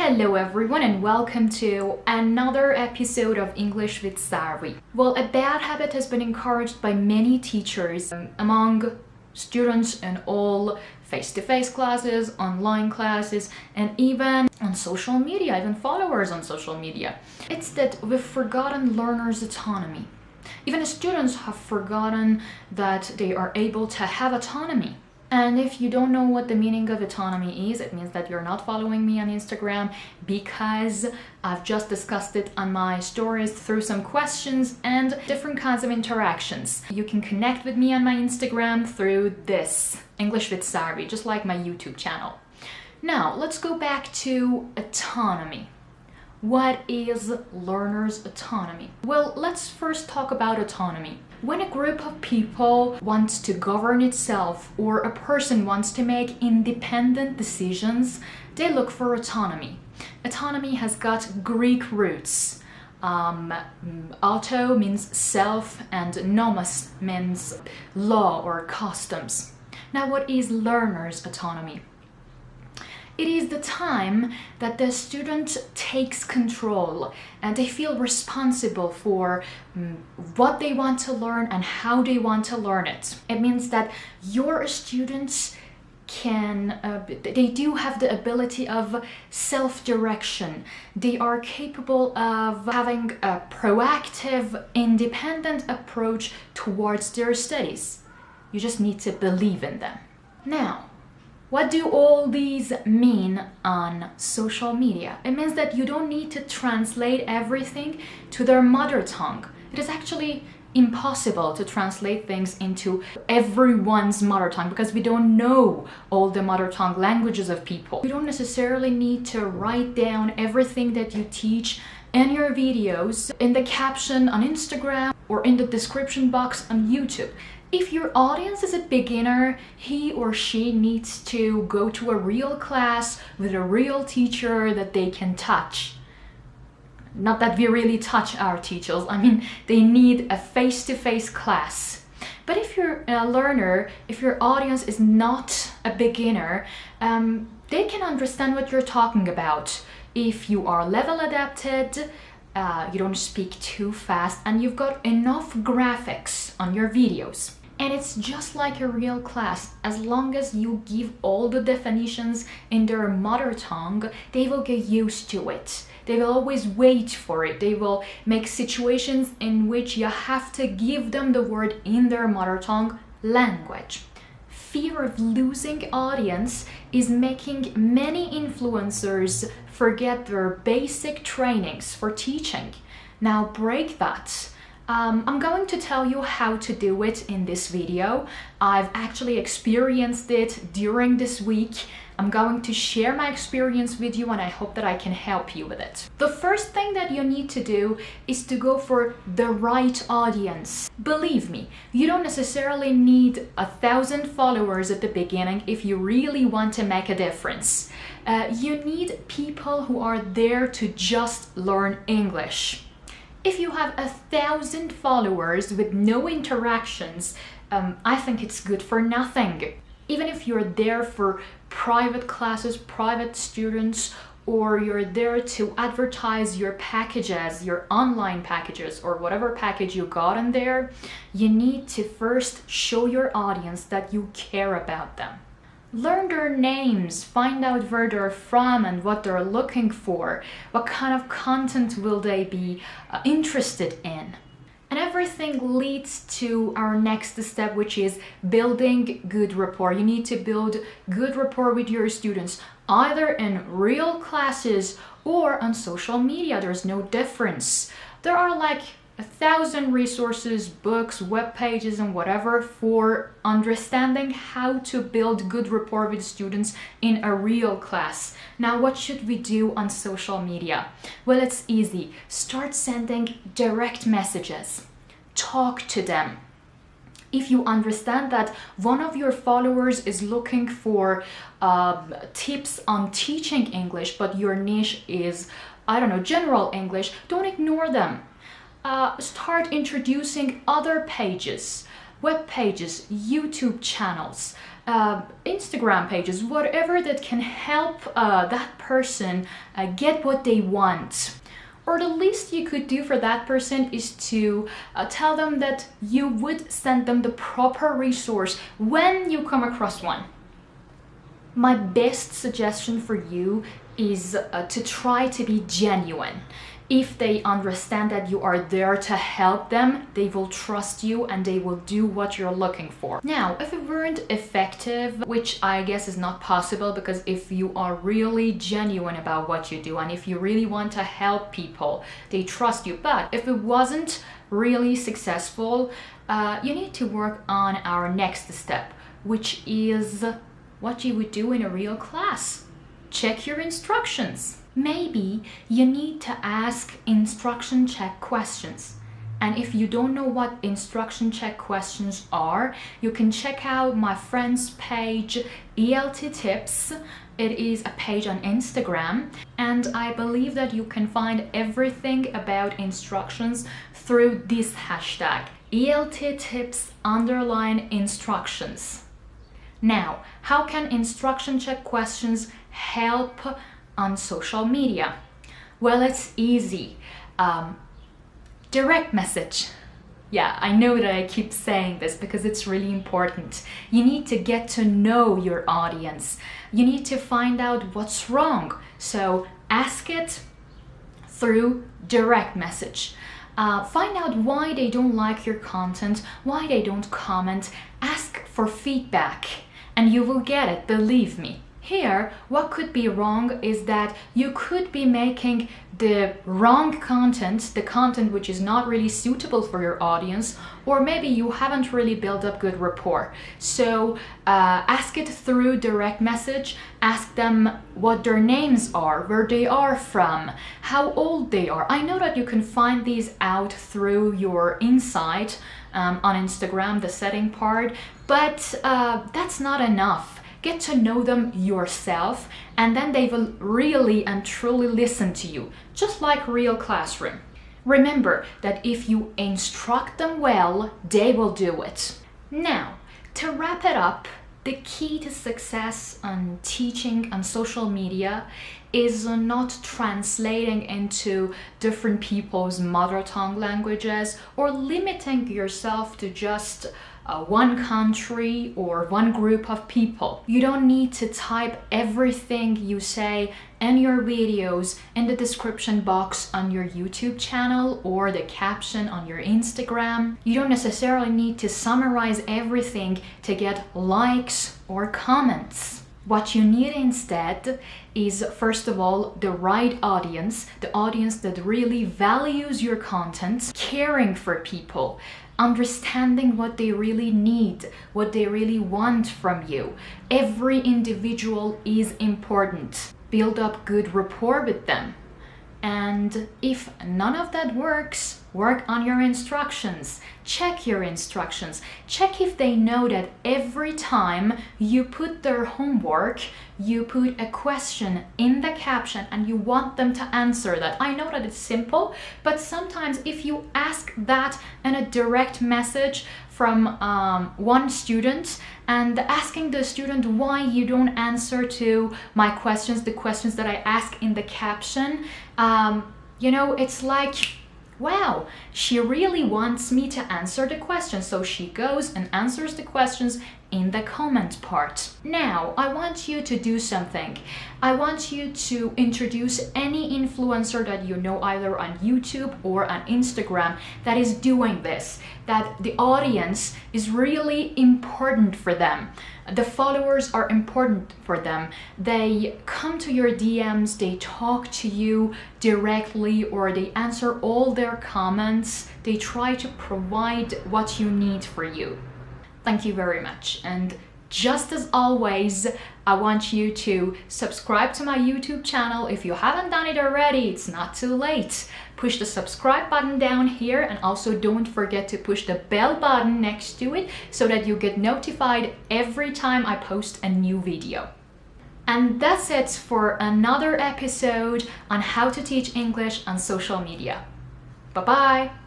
Hello everyone and welcome to another episode of English with Sari. Well, a bad habit has been encouraged by many teachers among students in all face-to-face classes, online classes, and even on social media, even followers on social media. It's that we've forgotten learners' autonomy. Even the students have forgotten that they are able to have autonomy. And if you don't know what the meaning of autonomy is, it means that you're not following me on Instagram because I've just discussed it on my stories through some questions and different kinds of interactions. You can connect with me on my Instagram through this, English with Sari, just like my YouTube channel. Now, let's go back to autonomy. What is learners' autonomy? Well, let's first talk about autonomy. When a group of people wants to govern itself or a person wants to make independent decisions, they look for autonomy. Autonomy has got Greek roots. Auto means self and nomos means law or customs. Now, what is learners' autonomy? It is the time that the student takes control and they feel responsible for what they want to learn and how they want to learn it. It means that your students they do have the ability of self-direction. They are capable of having a proactive, independent approach towards their studies. You just need to believe in them. Now, what do all these mean on social media? It means that you don't need to translate everything to their mother tongue. It is actually impossible to translate things into everyone's mother tongue because we don't know all the mother tongue languages of people. You don't necessarily need to write down everything that you teach in your videos, in the caption on Instagram, or in the description box on YouTube. If your audience is a beginner, he or she needs to go to a real class with a real teacher that they can touch. Not that we really touch our teachers, I mean, they need a face-to-face class. But if you're a learner, if your audience is not a beginner, they can understand what you're talking about. If you are level adapted, you don't speak too fast, and you've got enough graphics on your videos. And it's just like a real class. As long as you give all the definitions in their mother tongue, they will get used to it. They will always wait for it. They will make situations in which you have to give them the word in their mother tongue language. Fear of losing audience is making many influencers forget their basic trainings for teaching. Now break that. I'm going to tell you how to do it in this video. I've actually experienced it during this week. I'm going to share my experience with you and I hope that I can help you with it. The first thing that you need to do is to go for the right audience. Believe me, you don't necessarily need 1,000 followers at the beginning if you really want to make a difference. You need people who are there to just learn English. If you have 1,000 followers with no interactions, I think it's good for nothing. Even if you're there for private classes, private students, or you're there to advertise your packages, your online packages, or whatever package you got in there, you need to first show your audience that you care about them. Learn their names, find out where they're from and what they're looking for. What kind of content will they be interested in? And everything leads to our next step, which is building good rapport. You need to build good rapport with your students, either in real classes or on social media. There's no difference. There are like 1,000 resources, books, web pages, and whatever for understanding how to build good rapport with students in a real class. Now, what should we do on social media? Well, it's easy. Start sending direct messages. Talk to them. If you understand that one of your followers is looking for tips on teaching English, but your niche is, I don't know, general English, don't ignore them. Start introducing other pages, web pages, YouTube channels, Instagram pages, whatever that can help that person get what they want. Or the least you could do for that person is to tell them that you would send them the proper resource when you come across one. My best suggestion for you is to try to be genuine. If they understand that you are there to help them, they will trust you and they will do what you're looking for. Now, if it weren't effective, which I guess is not possible, because if you are really genuine about what you do and if you really want to help people, they trust you. But if it wasn't really successful, you need to work on our next step, which is what you would do in a real class. Check your instructions. Maybe you need to ask instruction check questions. And if you don't know what instruction check questions are, you can check out my friend's page, ELT Tips. It is a page on Instagram, and I believe that you can find everything about instructions through this hashtag, ELT Tips _instructions. Now, how can instruction check questions help on social media? Well, it's easy. Direct message. Yeah, I know that I keep saying this because it's really important. You need to get to know your audience. You need to find out what's wrong. So ask it through direct message. Find out why they don't like your content, why they don't comment. Ask for feedback and you will get it, believe me. Here, what could be wrong is that you could be making the wrong content, the content which is not really suitable for your audience, or maybe you haven't really built up good rapport. So ask it through direct message, ask them what their names are, where they are from, how old they are. I know that you can find these out through your insight on Instagram, the setting part, but that's not enough. Get to know them yourself, and then they will really and truly listen to you, just like real classroom. Remember that if you instruct them well, they will do it. Now, to wrap it up, the key to success on teaching on social media is not translating into different people's mother tongue languages or limiting yourself to just one country or one group of people. You don't need to type everything you say in your videos in the description box on your YouTube channel or the caption on your Instagram. You don't necessarily need to summarize everything to get likes or comments. What you need instead is, first of all, the right audience, the audience that really values your content, caring for people, understanding what they really need, what they really want from you. Every individual is important. Build up good rapport with them. And if none of that works, work on your instructions. Check your instructions. Check if they know that every time you put their homework, you put a question in the caption and you want them to answer that. I know that it's simple, but sometimes if you ask that in a direct message from one student and asking the student why you don't answer to my questions, the questions that I ask in the caption, it's like, wow, she really wants me to answer the question. So she goes and answers the questions in the comment part. Now, I want you to do something. I want you to introduce any influencer that you know either on YouTube or on Instagram that is doing this, that the audience is really important for them. The followers are important for them. They come to your DMs, they talk to you directly, or they answer all their comments. They try to provide what you need for you. Thank you very much. And just as always, I want you to subscribe to my YouTube channel. If you haven't done it already, it's not too late. Push the subscribe button down here, and also don't forget to push the bell button next to it so that you get notified every time I post a new video. And that's it for another episode on how to teach English on social media. Bye-bye!